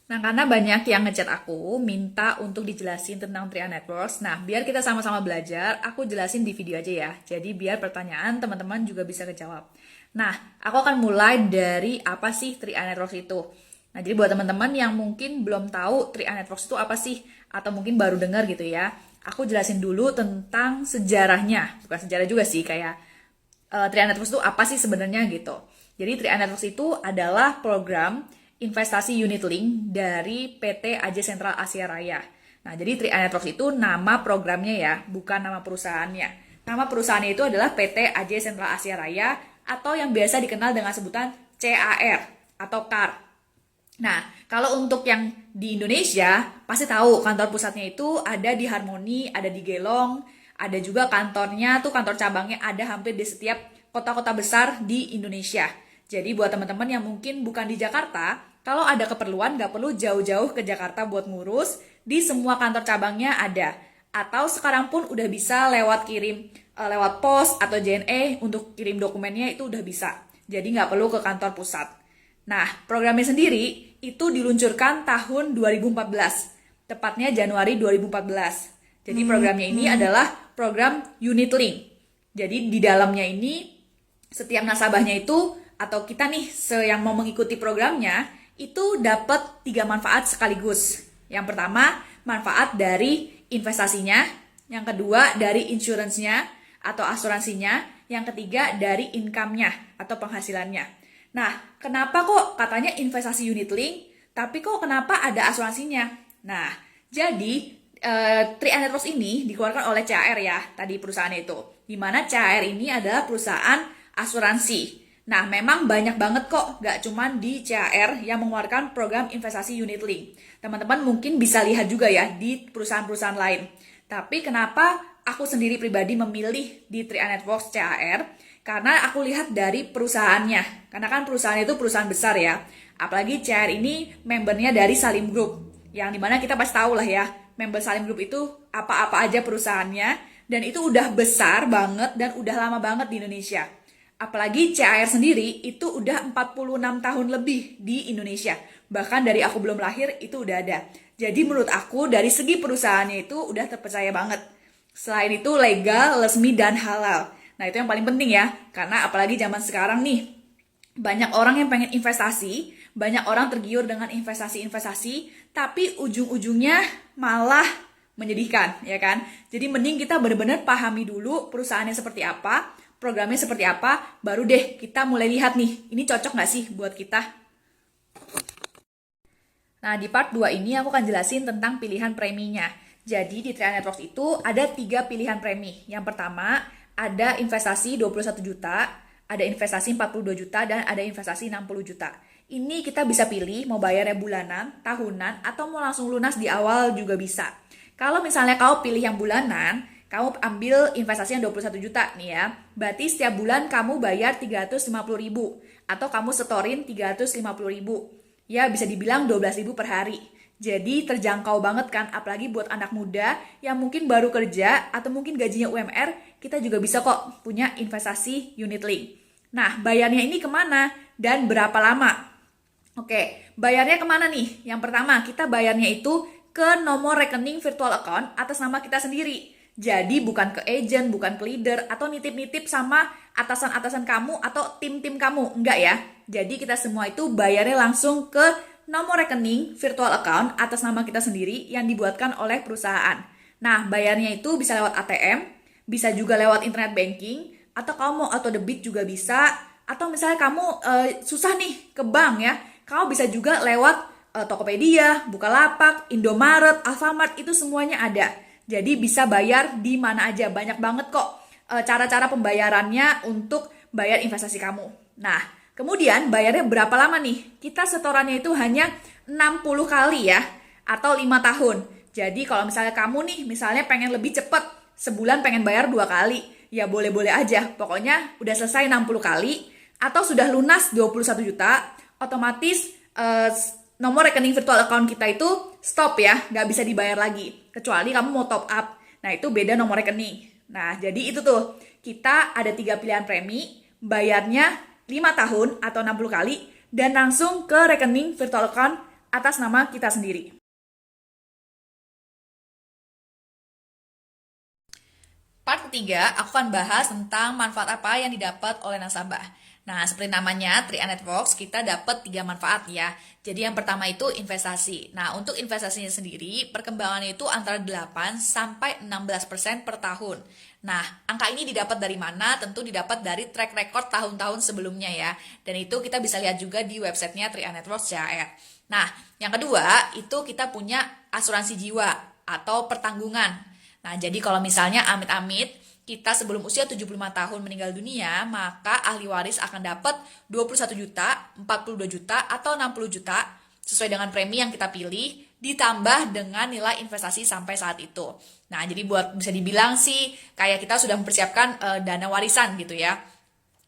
Nah, karena banyak yang ngechat aku, minta untuk dijelasin tentang Tria Networks. Nah, biar kita sama-sama belajar, aku jelasin di video aja ya. Jadi, biar pertanyaan teman-teman juga bisa kejawab. Nah, aku akan mulai dari apa sih Tria Networks itu. Nah, jadi buat teman-teman yang mungkin belum tahu Tria Networks itu apa sih, atau mungkin baru dengar gitu ya, aku jelasin dulu tentang sejarahnya. Bukan sejarah juga sih, kayak Tria Networks itu apa sih sebenarnya gitu. Jadi Tria Networks itu adalah program investasi unit link dari PT AJ Sentral Asia Raya. Nah, jadi Tria Networks itu nama programnya ya, bukan nama perusahaannya. Nama perusahaannya itu adalah PT AJ Sentral Asia Raya atau yang biasa dikenal dengan sebutan CAR atau CAR. Nah, kalau untuk yang di Indonesia, pasti tahu kantor pusatnya itu ada di Harmoni, ada di Gelong, ada juga kantornya tuh kantor cabangnya ada hampir di setiap kota-kota besar di Indonesia. Jadi buat teman-teman yang mungkin bukan di Jakarta, kalau ada keperluan nggak perlu jauh-jauh ke Jakarta buat ngurus, di semua kantor cabangnya ada. Atau sekarang pun udah bisa lewat kirim, lewat pos atau JNE untuk kirim dokumennya itu udah bisa. Jadi nggak perlu ke kantor pusat. Nah, programnya sendiri itu diluncurkan tahun 2014, tepatnya Januari 2014. Jadi programnya ini adalah program unit link. Jadi di dalamnya ini setiap nasabahnya itu atau kita nih yang mau mengikuti programnya itu dapat 3 manfaat sekaligus. Yang pertama, manfaat dari investasinya, yang kedua dari insurance-nya atau asuransinya, yang ketiga dari income-nya atau penghasilannya. Nah, kenapa kok katanya investasi unit link, tapi kok kenapa ada asuransinya? Nah, jadi Tria Networks ini dikeluarkan oleh CAR ya, tadi perusahaannya itu. Di mana CAR ini adalah perusahaan asuransi. Nah, memang banyak banget kok, gak cuma di CAR yang mengeluarkan program investasi unit link. Teman-teman mungkin bisa lihat juga ya di perusahaan-perusahaan lain. Tapi kenapa aku sendiri pribadi memilih di Tria Networks CAR? Karena aku lihat dari perusahaannya. Karena kan perusahaan itu perusahaan besar ya. Apalagi CAR ini membernya dari Salim Group. Yang dimana kita pasti tahu lah ya, member Salim Group itu apa-apa aja perusahaannya. Dan itu udah besar banget dan udah lama banget di Indonesia. Apalagi CAR sendiri itu udah 46 tahun lebih di Indonesia. Bahkan dari aku belum lahir itu udah ada. Jadi menurut aku dari segi perusahaannya itu udah terpercaya banget. Selain itu legal, resmi, dan halal. Nah itu yang paling penting ya. Karena apalagi zaman sekarang nih, banyak orang yang pengen investasi, banyak orang tergiur dengan investasi-investasi, tapi ujung-ujungnya malah menyedihkan, ya kan? Jadi mending kita benar-benar pahami dulu perusahaannya seperti apa, programnya seperti apa, baru deh kita mulai lihat nih, ini cocok nggak sih buat kita? Nah, di part 2 ini aku akan jelasin tentang pilihan preminya. Jadi, di Tria Networks itu ada 3 pilihan premi. Yang pertama, ada investasi 21 juta, ada investasi 42 juta, dan ada investasi 60 juta. Ini kita bisa pilih mau bayarnya bulanan, tahunan, atau mau langsung lunas di awal juga bisa. Kalau misalnya kau pilih yang bulanan, kamu ambil investasi yang 21 juta nih ya. Berarti setiap bulan kamu bayar 350.000 atau kamu setorin 350.000. Ya bisa dibilang 12.000 per hari. Jadi terjangkau banget kan, apalagi buat anak muda yang mungkin baru kerja atau mungkin gajinya UMR, kita juga bisa kok punya investasi unit link. Nah, bayarnya ini kemana dan berapa lama? Oke, bayarnya kemana nih? Yang pertama, kita bayarnya itu ke nomor rekening virtual account atas nama kita sendiri. Jadi bukan ke agent, bukan ke leader, atau nitip-nitip sama atasan-atasan kamu atau tim-tim kamu. Enggak ya. Jadi kita semua itu bayarnya langsung ke nomor rekening virtual account atas nama kita sendiri yang dibuatkan oleh perusahaan. Nah, bayarnya itu bisa lewat ATM, bisa juga lewat internet banking, atau kamu mau auto debit juga bisa, atau misalnya kamu susah nih ke bank ya, kamu bisa juga lewat Tokopedia, Bukalapak, Indomaret, Alfamart, itu semuanya ada. Jadi bisa bayar di mana aja, banyak banget kok cara-cara pembayarannya untuk bayar investasi kamu. Nah, kemudian bayarnya berapa lama nih? Kita setorannya itu hanya 60 kali ya, atau 5 tahun. Jadi kalau misalnya kamu nih, misalnya pengen lebih cepet, sebulan pengen bayar 2 kali, ya boleh-boleh aja. Pokoknya udah selesai 60 kali, atau sudah lunas 21 juta, otomatis nomor rekening virtual account kita itu stop ya, nggak bisa dibayar lagi. Kecuali kamu mau top up. Nah, itu beda nomor rekening. Nah, jadi itu tuh, kita ada 3 pilihan premi, bayarnya 5 tahun atau 60 kali, dan langsung ke rekening virtual account atas nama kita sendiri. Part ketiga, aku akan bahas tentang manfaat apa yang didapat oleh nasabah. Nah, seperti namanya, 3A Networks, kita dapat 3 manfaat ya. Jadi yang pertama itu investasi. Nah, untuk investasinya sendiri, perkembangannya itu antara 8 sampai 16% per tahun. Nah, angka ini didapat dari mana? Tentu didapat dari track record tahun-tahun sebelumnya ya. Dan itu kita bisa lihat juga di websitenya 3A Networks CHR. Nah, yang kedua, itu kita punya asuransi jiwa atau pertanggungan. Nah, jadi kalau misalnya amit-amit kita sebelum usia 75 tahun meninggal dunia, maka ahli waris akan dapat 21 juta, 42 juta, atau 60 juta sesuai dengan premi yang kita pilih, ditambah dengan nilai investasi sampai saat itu. Nah, jadi buat bisa dibilang sih kayak kita sudah mempersiapkan dana warisan gitu ya.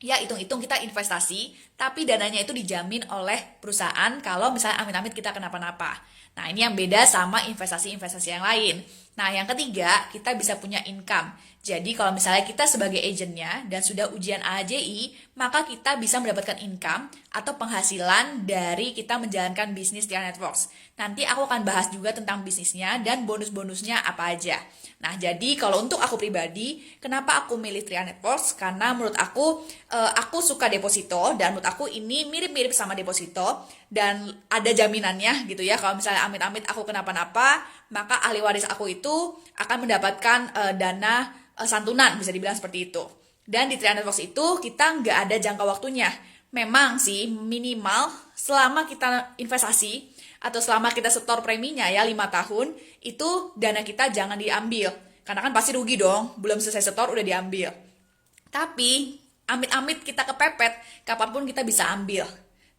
Ya, hitung-hitung kita investasi, tapi dananya itu dijamin oleh perusahaan kalau misalnya amit-amit kita kenapa-napa. Nah, ini yang beda sama investasi-investasi yang lain. Nah, yang ketiga, kita bisa punya income. Jadi, kalau misalnya kita sebagai agennya dan sudah ujian AJI, maka kita bisa mendapatkan income atau penghasilan dari kita menjalankan bisnis di Networks. Nanti aku akan bahas juga tentang bisnisnya dan bonus-bonusnya apa aja. Nah, jadi kalau untuk aku pribadi, kenapa aku milih 3A Networks? Karena menurut aku suka deposito, dan menurut aku ini mirip-mirip sama deposito, dan ada jaminannya gitu ya. Kalau misalnya amit-amit aku kenapa-napa, maka ahli waris aku itu akan mendapatkan dana santunan, bisa dibilang seperti itu. Dan di 3A Networks itu kita nggak ada jangka waktunya. Memang sih minimal selama kita investasi atau selama kita setor preminya ya 5 tahun, itu dana kita jangan diambil. Karena kan pasti rugi dong, belum selesai setor udah diambil. Tapi amit-amit kita kepepet, kapanpun kita bisa ambil.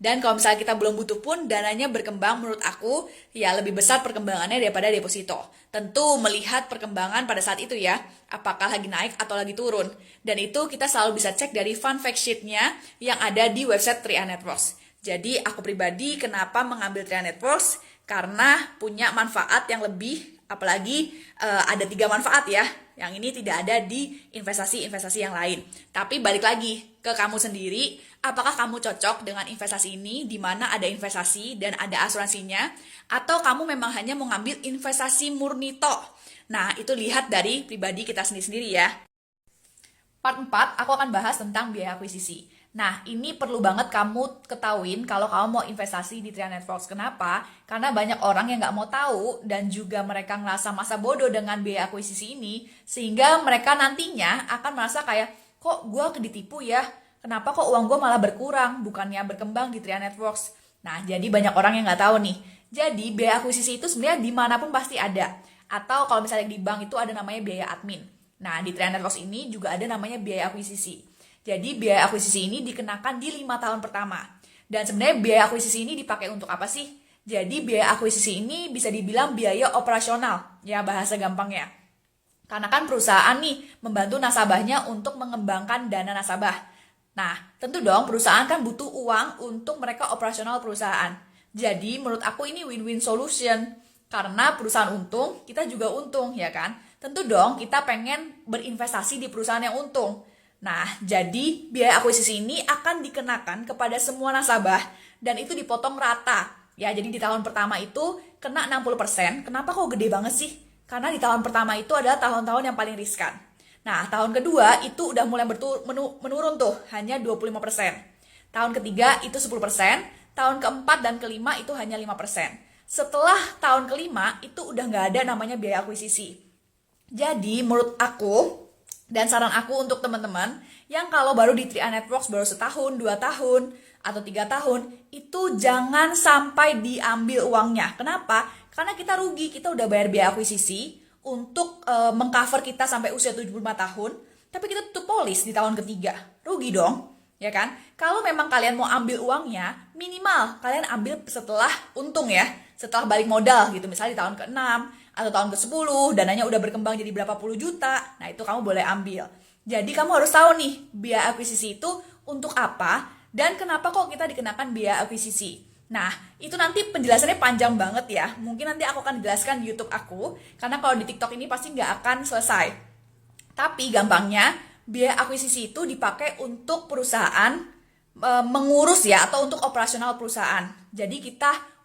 Dan kalau misalnya kita belum butuh pun, dananya berkembang menurut aku ya lebih besar perkembangannya daripada deposito. Tentu melihat perkembangan pada saat itu ya, apakah lagi naik atau lagi turun. Dan itu kita selalu bisa cek dari fun fact sheet-nya yang ada di website 3A Networks. Jadi aku pribadi kenapa mengambil 3A Networks? Karena punya manfaat yang lebih, apalagi ada 3 manfaat ya. Yang ini tidak ada di investasi-investasi yang lain. Tapi balik lagi ke kamu sendiri, apakah kamu cocok dengan investasi ini, di mana ada investasi dan ada asuransinya, atau kamu memang hanya mau ngambil investasi murni tok? Nah, itu lihat dari pribadi kita sendiri-sendiri ya. Part 4, aku akan bahas tentang biaya akuisisi. Nah, ini perlu banget kamu ketahuin kalau kamu mau investasi di 3A Networks. Kenapa? Karena banyak orang yang nggak mau tahu dan juga mereka ngerasa masa bodoh dengan biaya akuisisi ini, sehingga mereka nantinya akan merasa kayak, kok gue ditipu ya? Kenapa kok uang gue malah berkurang, bukannya berkembang di 3A Networks? Nah, jadi banyak orang yang nggak tahu nih. Jadi, biaya akuisisi itu sebenarnya dimanapun pasti ada. Atau kalau misalnya di bank itu ada namanya biaya admin. Nah, di 3A Networks ini juga ada namanya biaya akuisisi. Jadi biaya akuisisi ini dikenakan di 5 tahun pertama. Dan sebenarnya biaya akuisisi ini dipakai untuk apa sih? Jadi biaya akuisisi ini bisa dibilang biaya operasional, ya bahasa gampangnya. Karena kan perusahaan nih membantu nasabahnya untuk mengembangkan dana nasabah. Nah, tentu dong perusahaan kan butuh uang untuk mereka operasional perusahaan. Jadi menurut aku ini win-win solution. Karena perusahaan untung, kita juga untung, ya kan? Tentu dong kita pengen berinvestasi di perusahaan yang untung. Nah, jadi biaya akuisisi ini akan dikenakan kepada semua nasabah dan itu dipotong rata. Ya, jadi di tahun pertama itu kena 60%. Kenapa kok gede banget sih? Karena di tahun pertama itu adalah tahun-tahun yang paling riskan. Nah, tahun kedua itu udah mulai menurun tuh, hanya 25%. Tahun ketiga itu 10%, tahun keempat dan kelima itu hanya 5%. Setelah tahun kelima itu udah nggak ada namanya biaya akuisisi. Jadi menurut aku, dan saran aku untuk teman-teman yang kalau baru di 3A Networks baru setahun, 2 tahun, atau 3 tahun, itu jangan sampai diambil uangnya. Kenapa? Karena kita rugi, kita udah bayar biaya akuisisi untuk mengcover kita sampai usia 75 tahun, tapi kita tutup polis di tahun ketiga. Rugi dong, ya kan? Kalau memang kalian mau ambil uangnya, minimal kalian ambil setelah untung ya, setelah balik modal gitu, misalnya di tahun ke-6, atau tahun ke-10, dananya udah berkembang jadi berapa puluh juta, nah itu kamu boleh ambil. Jadi kamu harus tahu nih, biaya akuisisi itu untuk apa, dan kenapa kok kita dikenakan biaya akuisisi. Nah, itu nanti penjelasannya panjang banget ya, mungkin nanti aku akan jelaskan di YouTube aku, karena kalau di TikTok ini pasti nggak akan selesai. Tapi gampangnya, biaya akuisisi itu dipakai untuk perusahaan mengurus ya, atau untuk operasional perusahaan. Jadi kita